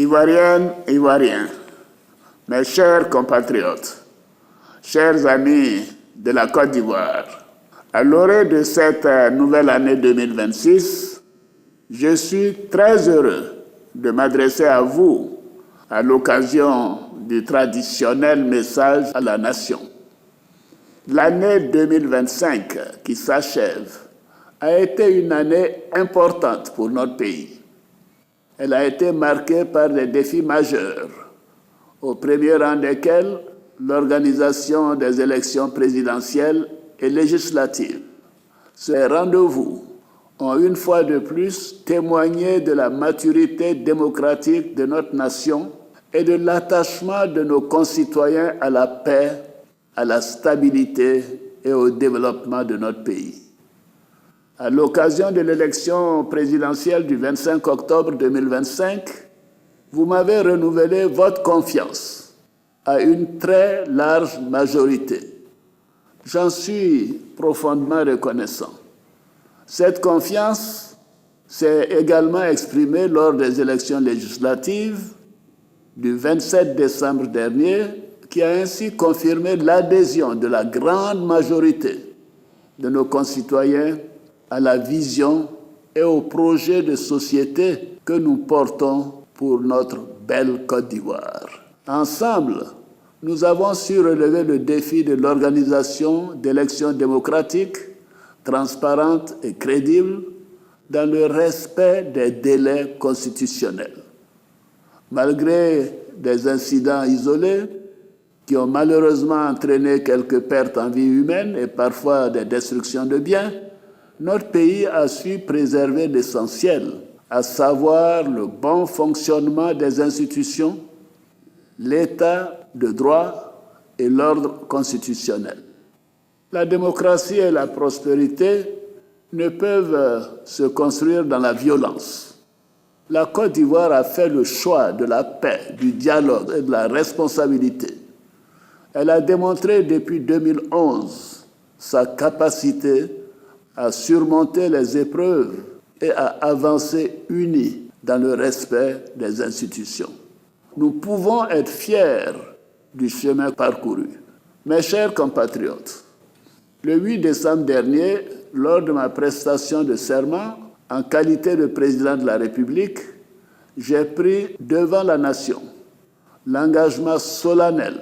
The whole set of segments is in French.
Ivoiriennes, Ivoiriens, mes chers compatriotes, chers amis de la Côte d'Ivoire, à l'orée de cette nouvelle année 2026, je suis très heureux de m'adresser à vous à l'occasion du traditionnel message à la nation. L'année 2025 qui s'achève a été une année importante pour notre pays. Elle a été marquée par des défis majeurs, au premier rang desquels l'organisation des élections présidentielles et législatives. Ces rendez-vous ont une fois de plus témoigné de la maturité démocratique de notre nation et de l'attachement de nos concitoyens à la paix, à la stabilité et au développement de notre pays. À l'occasion de l'élection présidentielle du 25 octobre 2025, vous m'avez renouvelé votre confiance à une très large majorité. J'en suis profondément reconnaissant. Cette confiance s'est également exprimée lors des élections législatives du 27 décembre dernier, qui a ainsi confirmé l'adhésion de la grande majorité de nos concitoyens à la vision et au projet de société que nous portons pour notre belle Côte d'Ivoire. Ensemble, nous avons su relever le défi de l'organisation d'élections démocratiques, transparentes et crédibles, dans le respect des délais constitutionnels. Malgré des incidents isolés qui ont malheureusement entraîné quelques pertes en vie humaine et parfois des destructions de biens, notre pays a su préserver l'essentiel, à savoir le bon fonctionnement des institutions, l'état de droit et l'ordre constitutionnel. La démocratie et la prospérité ne peuvent se construire dans la violence. La Côte d'Ivoire a fait le choix de la paix, du dialogue et de la responsabilité. Elle a démontré depuis 2011 sa capacité à surmonter les épreuves et à avancer unis dans le respect des institutions. Nous pouvons être fiers du chemin parcouru. Mes chers compatriotes, le 8 décembre dernier, lors de ma prestation de serment en qualité de président de la République, j'ai pris devant la nation l'engagement solennel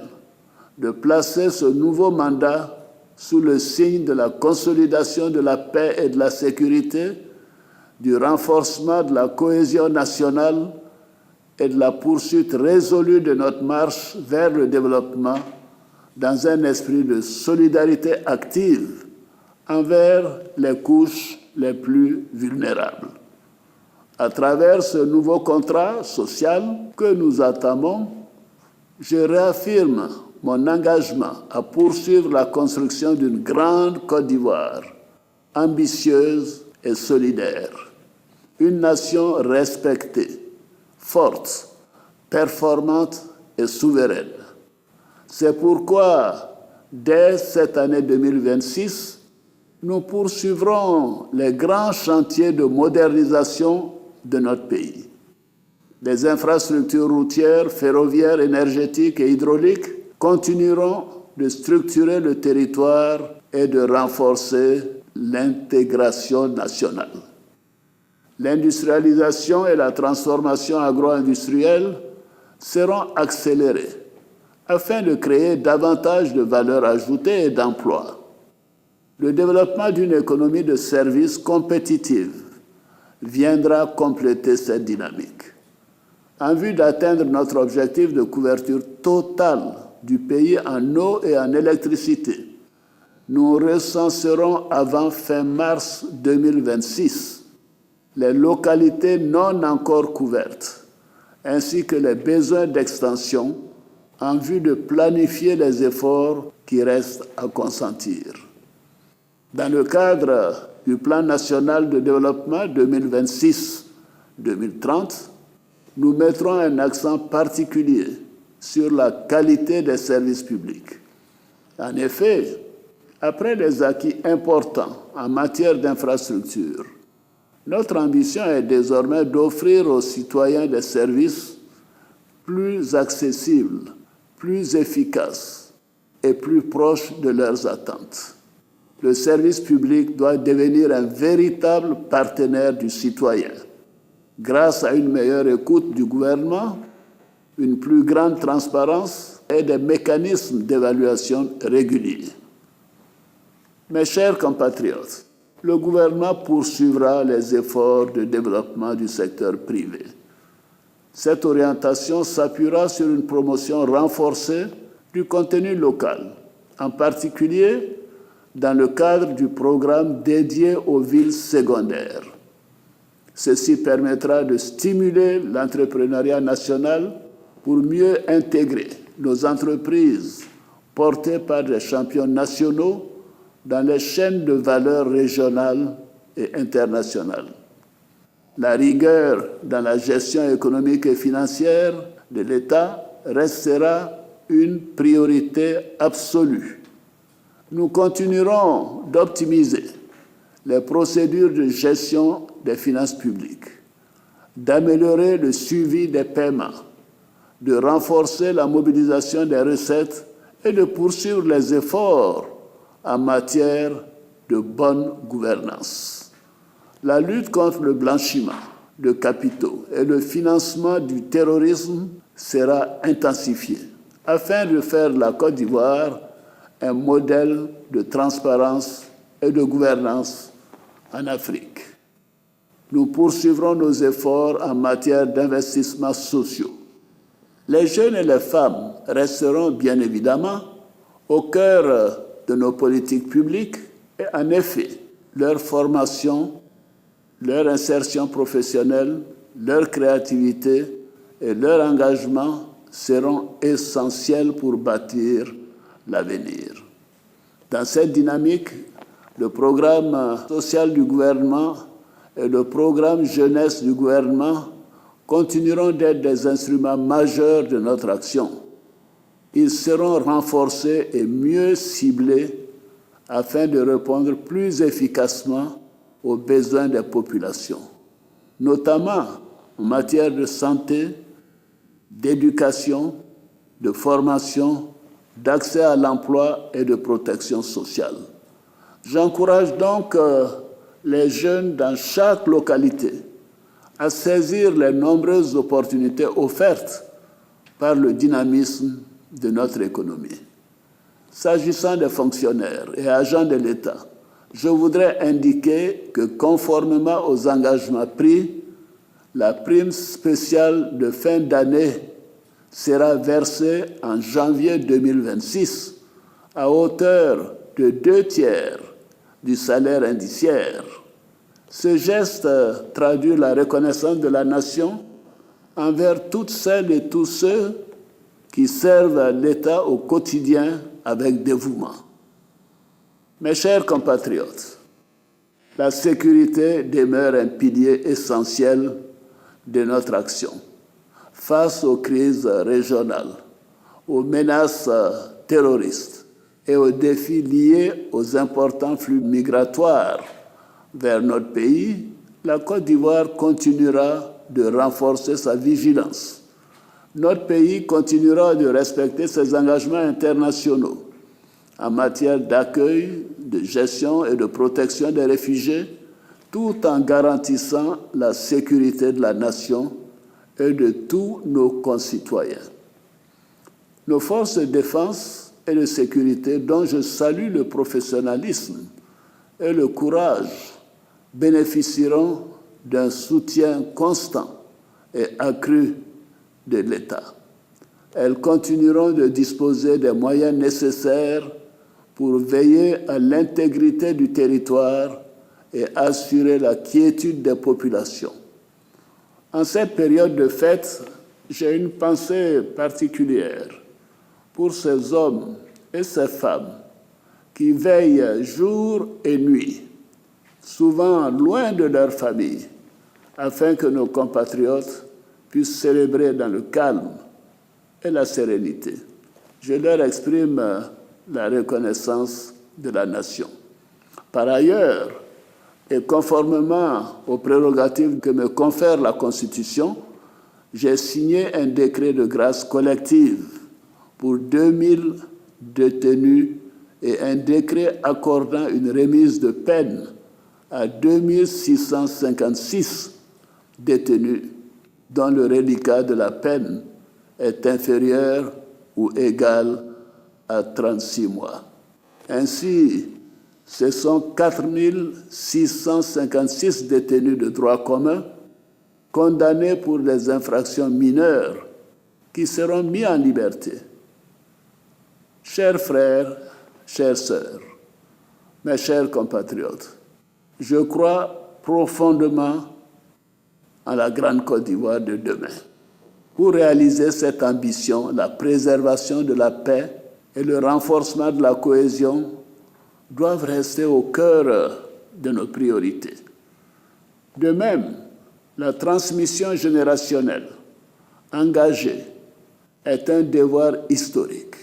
de placer ce nouveau mandat sous le signe de la consolidation de la paix et de la sécurité, du renforcement de la cohésion nationale et de la poursuite résolue de notre marche vers le développement dans un esprit de solidarité active envers les couches les plus vulnérables. À travers ce nouveau contrat social que nous entamons, je réaffirme mon engagement à poursuivre la construction d'une grande Côte d'Ivoire, ambitieuse et solidaire. Une nation respectée, forte, performante et souveraine. C'est pourquoi, dès cette année 2026, nous poursuivrons les grands chantiers de modernisation de notre pays. Les infrastructures routières, ferroviaires, énergétiques et hydrauliques continueront de structurer le territoire et de renforcer l'intégration nationale. L'industrialisation et la transformation agro-industrielle seront accélérées afin de créer davantage de valeur ajoutée et d'emplois. Le développement d'une économie de services compétitive viendra compléter cette dynamique. En vue d'atteindre notre objectif de couverture totale du pays en eau et en électricité, nous recenserons avant fin mars 2026 les localités non encore couvertes, ainsi que les besoins d'extension en vue de planifier les efforts qui restent à consentir. Dans le cadre du Plan national de développement 2026-2030, nous mettrons un accent particulier sur la qualité des services publics. En effet, après des acquis importants en matière d'infrastructures, notre ambition est désormais d'offrir aux citoyens des services plus accessible, plus efficace et plus proche de leurs attentes. Le service public doit devenir un véritable partenaire du citoyen, grâce à une meilleure écoute du gouvernement, une plus grande transparence et des mécanismes d'évaluation réguliers. Mes chers compatriotes, le gouvernement poursuivra les efforts de développement du secteur privé. Cette orientation s'appuiera sur une promotion renforcée du contenu local, en particulier dans le cadre du programme dédié aux villes secondaires. Ceci permettra de stimuler l'entrepreneuriat national pour mieux intégrer nos entreprises portées par des champions nationaux dans les chaînes de valeur régionales et internationales. La rigueur dans la gestion économique et financière de l'État restera une priorité absolue. Nous continuerons d'optimiser les procédures de gestion des finances publiques, d'améliorer le suivi des paiements, de renforcer la mobilisation des recettes et de poursuivre les efforts en matière de bonne gouvernance. La lutte contre le blanchiment de capitaux et le financement du terrorisme sera intensifiée afin de faire de la Côte d'Ivoire un modèle de transparence et de gouvernance en Afrique. Nous poursuivrons nos efforts en matière d'investissements sociaux. Les jeunes et les femmes resteront bien évidemment au cœur de nos politiques publiques et en effet, leur formation, leur insertion professionnelle, leur créativité et leur engagement seront essentiels pour bâtir l'avenir. Dans cette dynamique, le programme social du gouvernement et le programme jeunesse du gouvernement continueront d'être des instruments majeurs de notre action. Ils seront renforcés et mieux ciblés afin de répondre plus efficacement aux besoins des populations, notamment en matière de santé, d'éducation, de formation, d'accès à l'emploi et de protection sociale. J'encourage donc les jeunes dans chaque localité à saisir les nombreuses opportunités offertes par le dynamisme de notre économie. S'agissant des fonctionnaires et agents de l'État, je voudrais indiquer que conformément aux engagements pris, la prime spéciale de fin d'année sera versée en janvier 2026 à hauteur de 2/3 du salaire indiciaire. Ce geste traduit la reconnaissance de la nation envers toutes celles et tous ceux qui servent l'État au quotidien avec dévouement. Mes chers compatriotes, la sécurité demeure un pilier essentiel de notre action. Face aux crises régionales, aux menaces terroristes et aux défis liés aux importants flux migratoires vers notre pays, la Côte d'Ivoire continuera de renforcer sa vigilance. Notre pays continuera de respecter ses engagements internationaux en matière d'accueil, de gestion et de protection des réfugiés, tout en garantissant la sécurité de la nation et de tous nos concitoyens. Nos forces de défense et de sécurité, dont je salue le professionnalisme et le courage, bénéficieront d'un soutien constant et accru de l'État. Elles continueront de disposer des moyens nécessaires pour veiller à l'intégrité du territoire et assurer la quiétude des populations. En cette période de fête, j'ai une pensée particulière pour ces hommes et ces femmes qui veillent jour et nuit, souvent loin de leur famille, afin que nos compatriotes puissent célébrer dans le calme et la sérénité. Je leur exprime la reconnaissance de la nation. Par ailleurs, et conformément aux prérogatives que me confère la Constitution, j'ai signé un décret de grâce collective pour 2000 détenus et un décret accordant une remise de peine à 2656 détenus dont le reliquat de la peine est inférieur ou égal à 36 mois. Ainsi, ce sont 4656 détenus de droit commun condamnés pour des infractions mineures qui seront mis en liberté. Chers frères, chères sœurs, mes chers compatriotes, je crois profondément en la grande Côte d'Ivoire de demain. Pour réaliser cette ambition, la préservation de la paix et le renforcement de la cohésion doivent rester au cœur de nos priorités. De même, la transmission générationnelle engagée est un devoir historique.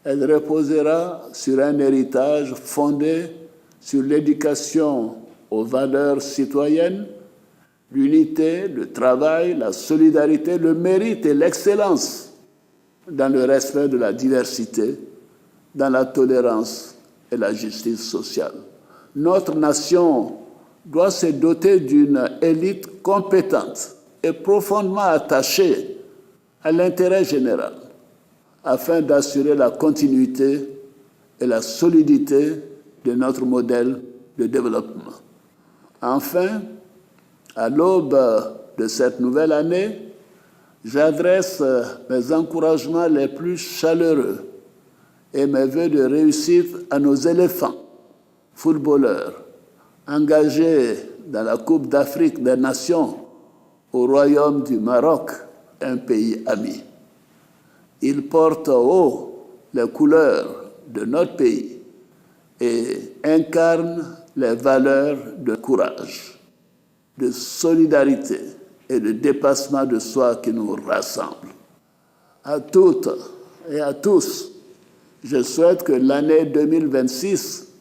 Elle reposera sur un héritage fondé sur l'éducation aux valeurs citoyennes, l'unité, le travail, la solidarité, le mérite et l'excellence dans le respect de la diversité, dans la tolérance et la justice sociale. Notre nation doit se doter d'une élite compétente et profondément attachée à l'intérêt général, afin d'assurer la continuité et la solidité de notre modèle de développement. Enfin, à l'aube de cette nouvelle année, j'adresse mes encouragements les plus chaleureux et mes vœux de réussite à nos éléphants, footballeurs, engagés dans la Coupe d'Afrique des Nations au Royaume du Maroc, un pays ami. Ils portent haut les couleurs de notre pays et incarnent les valeurs de courage, de solidarité et de dépassement de soi qui nous rassemblent. À toutes et à tous, je souhaite que l'année 2026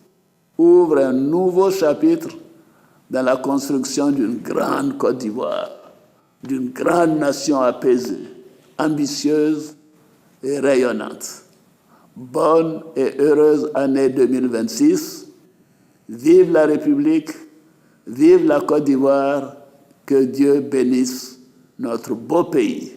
ouvre un nouveau chapitre dans la construction d'une grande Côte d'Ivoire, d'une grande nation apaisée, ambitieuse et rayonnante. Bonne et heureuse année 2026. Vive la République, vive la Côte d'Ivoire, que Dieu bénisse notre beau pays.